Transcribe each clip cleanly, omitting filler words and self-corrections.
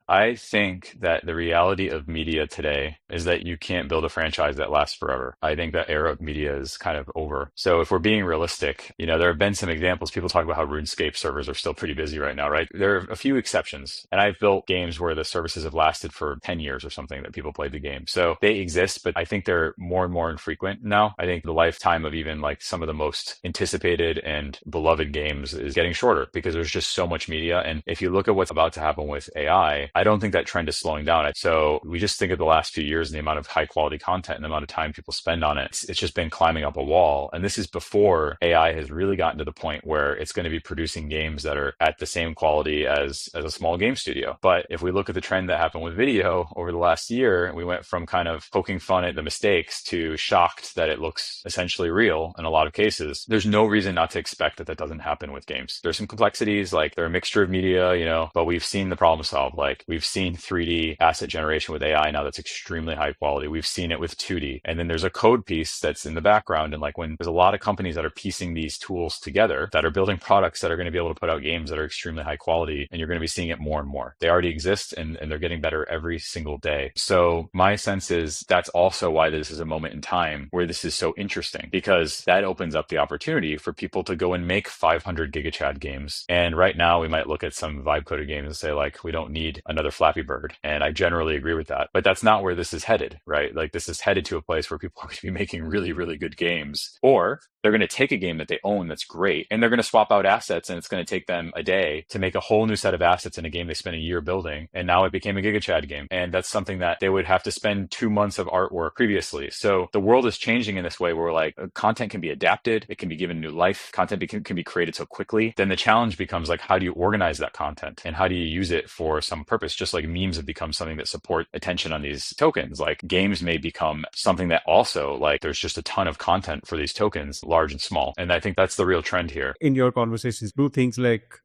I think that the reality of media today is that you can't build a franchise that lasts forever. I think that era of media is kind of over. So if we're being realistic, there have been some examples. People talk about how RuneScape servers are still pretty busy right now, right? There are a few exceptions. And I've built games where the services have lasted for 10 years or something that people played the game. So they exist, but I think they're more and more infrequent now. I think the lifetime of even like some of the most anticipated and beloved games is getting shorter because there's just so much media. And if you look at what's about to happen with AI, I don't think that trend is slowing down. So we just think of the last few years and the amount of high quality content and the amount of time people spend on it. It's just been climbing up a wall. And this is before AI has really gotten to the point where it's going to be producing games that are at the same quality as a small game studio. But if we look at the trend that happened with video over the last year, we went from kind of poking fun at the mistakes to shocked that it looks essentially real in a lot of cases. There's no reason not to expect that that doesn't happen with games. There's some complexities, like they're a mixture of media, but we've seen the problem solved. Like we've seen 3D asset generation with AI now that's extremely high quality. We've seen it with 2D. And then there's a code piece that's in the background. And like when there's a lot of companies that are piecing these tools together that are building products that are going to be able to put out games that are extremely high quality, and you're going to be seeing it more and more. They already exist and they're getting better every single day. So my sense is that's also why this is a moment in time where this is so interesting, because that opens up the opportunity for people to go and make 500 GigaChad games. And right now we might look at some vibe coded games and say like, we don't need another Flappy Bird. And I generally agree with that, but that's not where this is headed, right? Like this is headed to a place where people are going to be making really, really good games, or they're going to take a game that they own that's great and they're going to swap out assets, and it's going to take them a day to make a whole new set of assets in a game they spent a year building, and now it became a GigaChad game. And that's something that they would have to spend 2 months of artwork previously. So the world is changing in this way where like content can be adapted, it can be given new life, content can be created so quickly. Then the challenge becomes like, how do you organize that content and how do you use it for some purpose? Just like memes have become something that support attention on these tokens, like games may become something that also like there's just a ton of content for these tokens, large and small. And I think that's the real trend here. In your conversations, do things like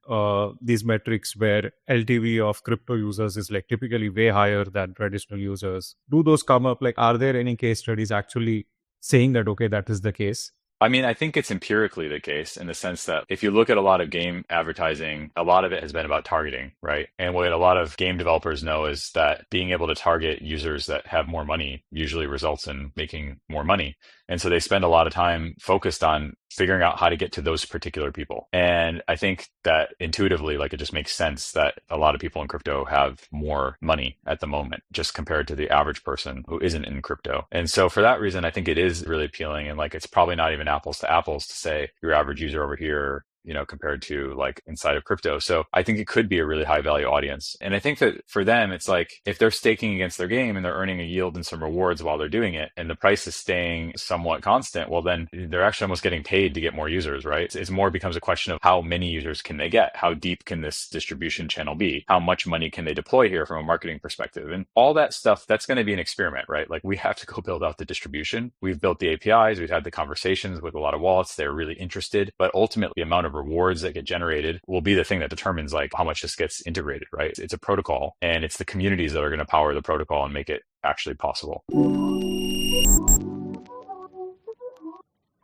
these metrics where LTV of crypto users is like typically way higher than traditional users, do those come up? Like, are there any case studies actually saying that, okay, that is the case? I mean, I think it's empirically the case in the sense that if you look at a lot of game advertising, a lot of it has been about targeting, right? And what a lot of game developers know is that being able to target users that have more money usually results in making more money. And so they spend a lot of time focused on figuring out how to get to those particular people. And I think that intuitively, like it just makes sense that a lot of people in crypto have more money at the moment, just compared to the average person who isn't in crypto. And so for that reason, I think it is really appealing. And like, it's probably not even apples to apples to say your average user over here, compared to like inside of crypto. So I think it could be a really high value audience. And I think that for them, it's like if they're staking against their game and they're earning a yield and some rewards while they're doing it, and the price is staying somewhat constant, well, then they're actually almost getting paid to get more users, right? It's more becomes a question of how many users can they get? How deep can this distribution channel be? How much money can they deploy here from a marketing perspective? And all that stuff, that's going to be an experiment, right? Like we have to go build out the distribution. We've built the APIs. We've had the conversations with a lot of wallets. They're really interested, but ultimately the amount of rewards that get generated will be the thing that determines like how much this gets integrated, right? It's a protocol, and it's the communities that are going to power the protocol and make it actually possible.